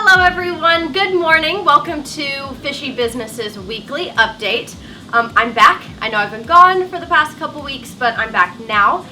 Hello everyone, good morning. Welcome to Fishy Business's weekly update. I'm back. I know I've been gone for the past couple weeks, but I'm back now.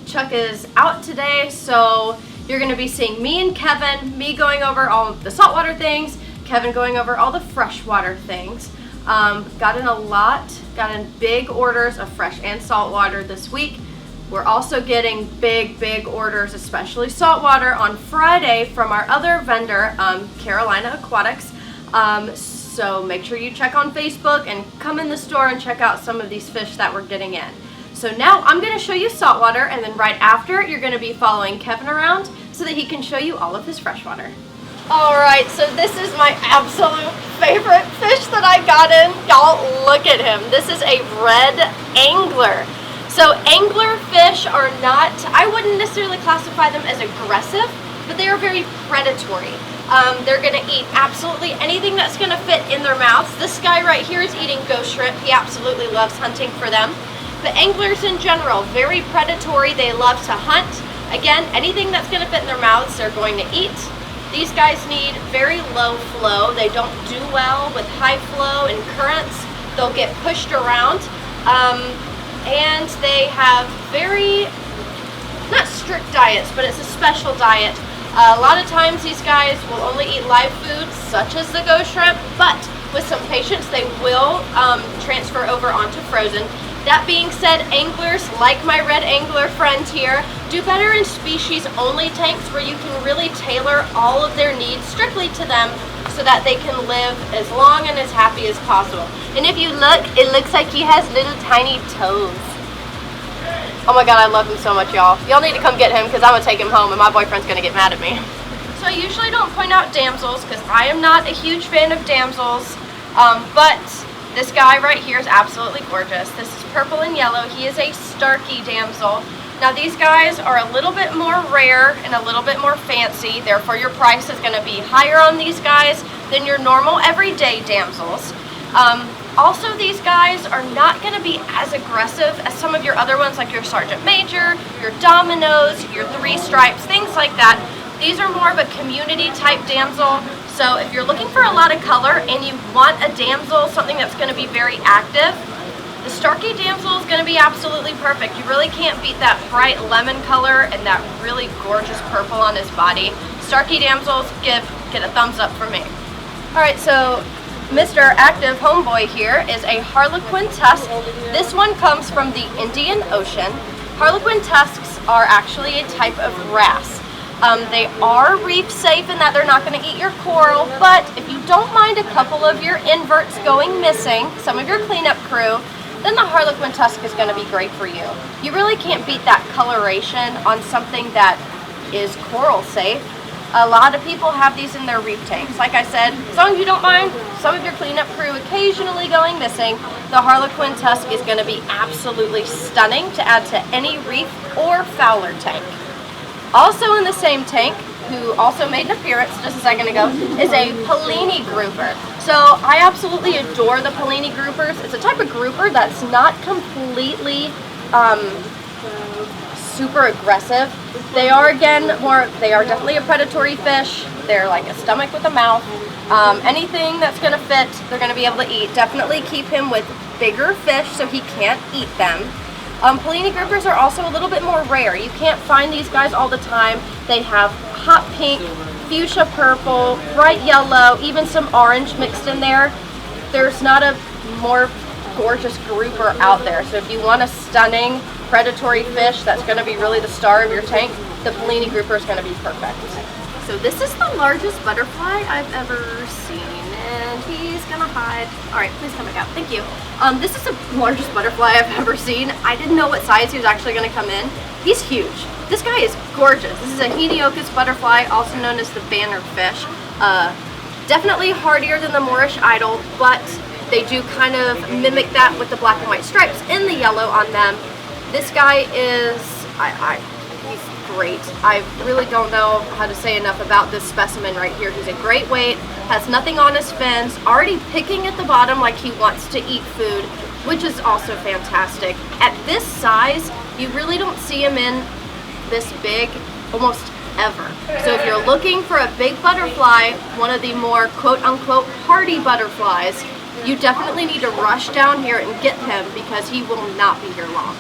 Chuck is out today, so you're going to be seeing me and Kevin, me going over all of the saltwater things, Kevin going over all the freshwater things. Got in big orders of fresh and saltwater this week. We're also getting big orders, especially saltwater, on Friday from our other vendor, Carolina Aquatics. So make sure you check on Facebook and come in the store and check out some of these fish that we're getting in. So now I'm going to show you saltwater, and then right after you're going to be following Kevin around so that he can show you all of his freshwater. Alright, so this is my absolute favorite fish that I got in. Y'all, look at him. This is a red angler. So angler fish are not, I wouldn't necessarily classify them as aggressive, but they are very predatory. They're going to eat absolutely anything that's going to fit in their mouths. This guy right here is eating ghost shrimp. He absolutely loves hunting for them. But anglers in general, very predatory. They love to hunt. Again, anything that's going to fit in their mouths, they're going to eat. These guys need very low flow. They don't do well with high flow and currents. They'll get pushed around. And they have very, not strict diets, but it's a special diet. A lot of times these guys will only eat live foods, such as the ghost shrimp, but with some patience they will transfer over onto frozen. That being said, anglers, like my red angler friend here, do better in species-only tanks where you can really tailor all of their needs strictly to them so that they can live as long and as happy as possible. And if you look, it looks like he has little tiny toes. Oh my god, I love him so much, y'all. Y'all need to come get him because I'm going to take him home and my boyfriend's going to get mad at me. So I usually don't point out damsels because I am not a huge fan of damsels, but this guy right here is absolutely gorgeous. This is purple and yellow. He is a Starkey damsel. Now these guys are a little bit more rare and a little bit more fancy, therefore your price is going to be higher on these guys than your normal everyday damsels. Also, these guys are not going to be as aggressive as some of your other ones, like your Sergeant Major, your Dominoes, your Three Stripes, things like that. These are more of a community type damsel. So if you're looking for a lot of color and you want a damsel, something that's going to be very active, the Starkey damsel is going to be absolutely perfect. You really can't beat that bright lemon color and that really gorgeous purple on his body. Starkey damsels get a thumbs up from me. Alright, so Mr. Active Homeboy here is a Harlequin tusk. This one comes from the Indian Ocean. Harlequin tusks are actually a type of wrasse. They are reef safe in that they're not going to eat your coral, but if you don't mind a couple of your inverts going missing, some of your cleanup crew, then the Harlequin tusk is going to be great for you. You really can't beat that coloration on something that is coral safe. A lot of people have these in their reef tanks. Like I said, as long as you don't mind some of your cleanup crew occasionally going missing, the Harlequin tusk is going to be absolutely stunning to add to any reef or fowler tank. Also in the same tank, who also made an appearance just a second ago, is a Pellini grouper. So I absolutely adore the Pellini groupers. It's a type of grouper that's not completely super aggressive. They are definitely a predatory fish. They're like a stomach with a mouth. Anything that's going to fit, they're going to be able to eat. Definitely keep him with bigger fish so he can't eat them. Pellini groupers are also a little bit more rare. You can't find these guys all the time. They have hot pink, fuchsia purple, bright yellow, even some orange mixed in there. There's not a more gorgeous grouper out there. So if you want a stunning predatory fish that's going to be really the star of your tank, the Pellini grouper is going to be perfect. So this is the largest butterfly I've ever seen, and he's going to hide. Alright, please come back out. Thank you. This is the largest butterfly I've ever seen. I didn't know what size he was actually going to come in. He's huge. This guy is gorgeous. This is a Heliocus butterfly, also known as the banner fish. Definitely hardier than the Moorish idol, but they do kind of mimic that with the black and white stripes and the yellow on them. This guy is, he's great. I really don't know how to say enough about this specimen right here. He's a great weight, has nothing on his fins, already picking at the bottom like he wants to eat food, which is also fantastic. At this size, you really don't see him in this big, almost ever. So if you're looking for a big butterfly, one of the more quote-unquote hardy butterflies, you definitely need to rush down here and get him because he will not be here long.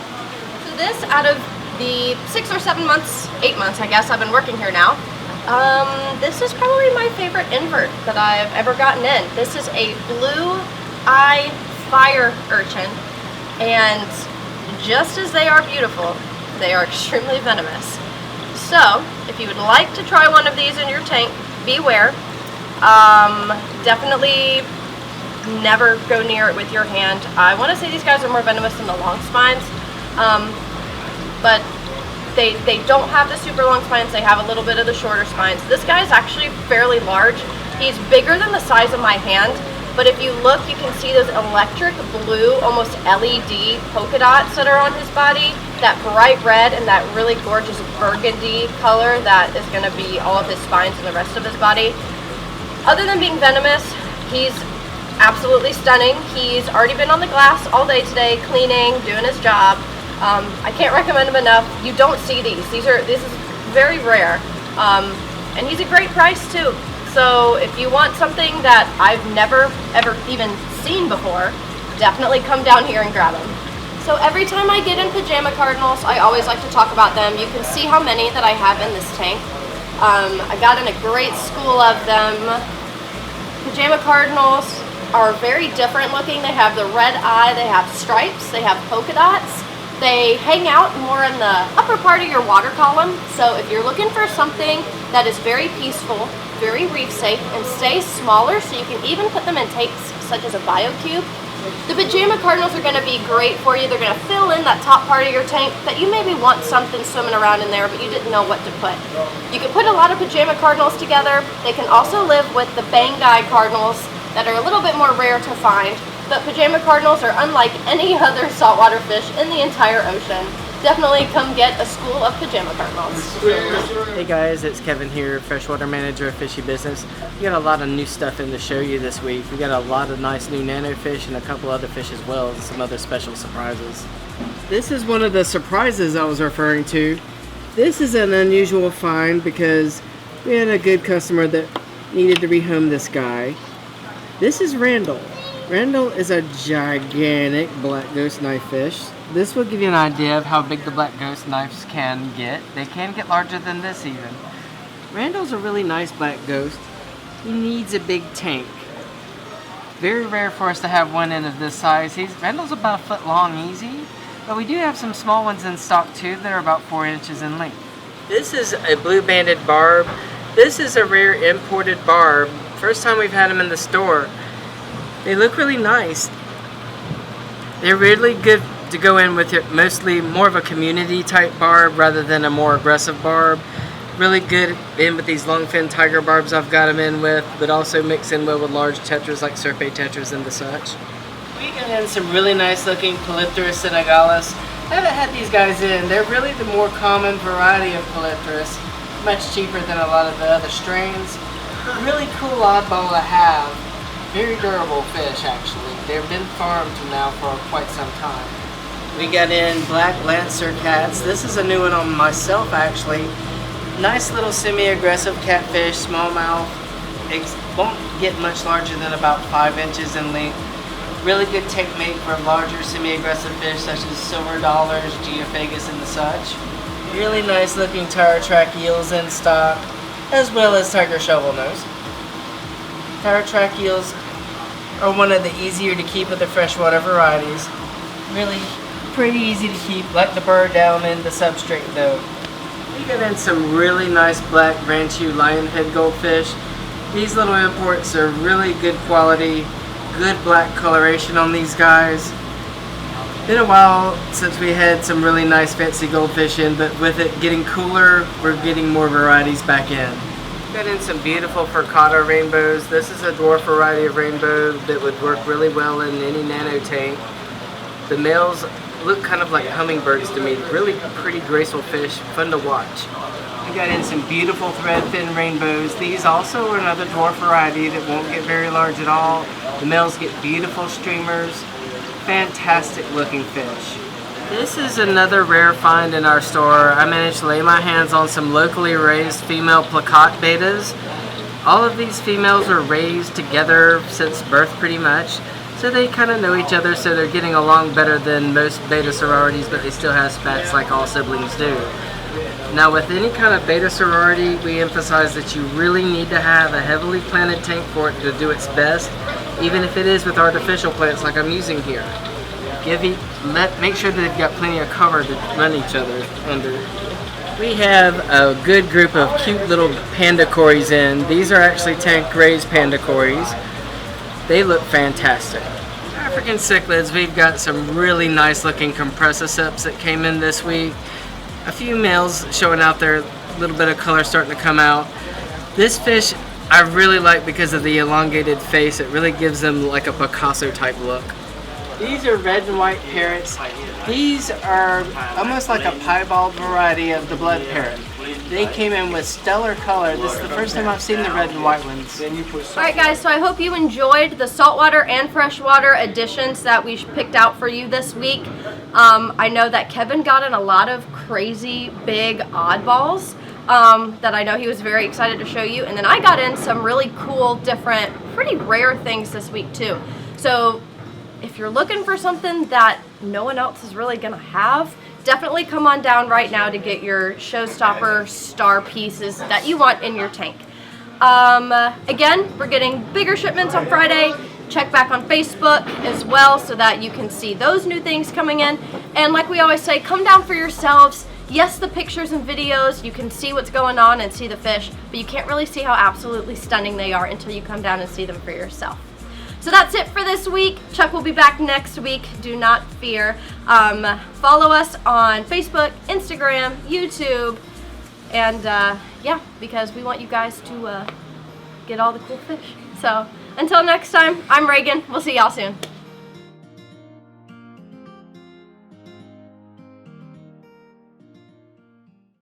So this, out of the 6 or 7 months, 8 months I guess I've been working here now, this is probably my favorite invert that I've ever gotten in. This is a blue eye fire urchin, and just as they are beautiful, they are extremely venomous. So if you would like to try one of these in your tank, beware. Definitely never go near it with your hand. I want to say these guys are more venomous than the long spines, but they don't have the super long spines. They have a little bit of the shorter spines. This guy is actually fairly large. He's bigger than the size of my hand, but if you look, you can see those electric blue, almost LED polka dots that are on his body, that bright red and that really gorgeous burgundy color that is going to be all of his spines and the rest of his body. Other than being venomous, he's absolutely stunning. He's already been on the glass all day today, cleaning, doing his job. I can't recommend him enough. You don't see these. This is very rare. And he's a great price too. So if you want something that I've never ever even seen before, definitely come down here and grab them. So every time I get in pajama cardinals, I always like to talk about them. You can see how many that I have in this tank. I got in a great school of them. Pajama cardinals are very different looking. They have the red eye, they have stripes, they have polka dots. They hang out more in the upper part of your water column. So if you're looking for something that is very peaceful, very reef safe, and stays smaller so you can even put them in tanks such as a BioCube, the pajama cardinals are going to be great for you. They're going to fill in that top part of your tank that you maybe want something swimming around in there, but you didn't know what to put. You can put a lot of pajama cardinals together. They can also live with the bang-eye cardinals that are a little bit more rare to find. But pajama cardinals are unlike any other saltwater fish in the entire ocean. Definitely come get a school of pajama cardinals. Hey guys, it's Kevin here, Freshwater Manager of Fishy Business. We got a lot of new stuff in to show you this week. We got a lot of nice new nano fish and a couple other fish as well, and some other special surprises. This is one of the surprises I was referring to. This is an unusual find because we had a good customer that needed to rehome this guy. This is Randall. Randall is a gigantic black ghost knife fish. This will give you an idea of how big the black ghost knives can get. They can get larger than this even. Randall's a really nice black ghost. He needs a big tank. Very rare for us to have one in of this size. Randall's about a foot long easy, but we do have some small ones in stock too that are about 4 inches in length. This is a blue banded barb. This is a rare imported barb. First time we've had them in the store. They look really nice. They're really good to go in with it, mostly more of a community type barb rather than a more aggressive barb. Really good in with these long fin tiger barbs I've got them in with, but also mix in well with large tetras like serpe tetras and the such. We got in some really nice looking Polypterus senegalis. I haven't had these guys in. They're really the more common variety of Polypterus, much cheaper than a lot of the other strains. Really cool oddball to have. Very durable fish actually. They've been farmed now for quite some time. We got in black lancer cats. This is a new one on myself actually. Nice little semi-aggressive catfish, smallmouth. Won't get much larger than about 5 inches in length. Really good tank mate for larger semi-aggressive fish such as silver dollars, geophagus and the such. Really nice looking tire track eels in stock, as well as tiger shovelnose. Tire track eels are one of the easier to keep of the freshwater varieties. Really pretty easy to keep, like the bird down in the substrate though. We got in some really nice black Ranchu lionhead goldfish. These little imports are really good quality, good black coloration on these guys. Been a while since we had some really nice fancy goldfish in, but with it getting cooler, we're getting more varieties back in. Got in some beautiful furcata rainbows. This is a dwarf variety of rainbow that would work really well in any nano tank. The males look kind of like hummingbirds to me. Really pretty, graceful fish, fun to watch. We got in some beautiful threadfin rainbows. These also are another dwarf variety that won't get very large at all. The males get beautiful streamers. Fantastic looking fish. This is another rare find in our store. I managed to lay my hands on some locally raised female plakat betas. All of these females are raised together since birth pretty much, so they kind of know each other, so they're getting along better than most beta sororities, but they still have spats like all siblings do. Now with any kind of beta sorority, we emphasize that you really need to have a heavily planted tank for it to do its best, even if it is with artificial plants like I'm using here. Make sure that they've got plenty of cover to run each other under. We have a good group of cute little panda cories in. These are actually tank raised panda cories. They look fantastic. African cichlids, we've got some really nice looking compressiceps that came in this week. A few males showing out there, a little bit of color starting to come out. This fish I really like because of the elongated face. It really gives them like a Picasso type look. These are red and white parrots. These are almost like a piebald variety of the blood parrot. They came in with stellar color. This is the first time I've seen the red and white ones. Alright guys, so I hope you enjoyed the saltwater and freshwater additions that we picked out for you this week. I know that Kevin got in a lot of crazy big oddballs that I know he was very excited to show you. And then I got in some really cool, different, pretty rare things this week too. So if you're looking for something that no one else is really going to have, definitely come on down right now to get your showstopper star pieces that you want in your tank. Again, we're getting bigger shipments on Friday. Check back on Facebook as well so that you can see those new things coming in. And like we always say, come down for yourselves. Yes, the pictures and videos, you can see what's going on and see the fish, but you can't really see how absolutely stunning they are until you come down and see them for yourself. So that's it for this week. Chuck will be back next week. Do not fear. Follow us on Facebook, Instagram, YouTube, and yeah, because we want you guys to get all the cool fish. So until next time, I'm Reagan. We'll see y'all soon.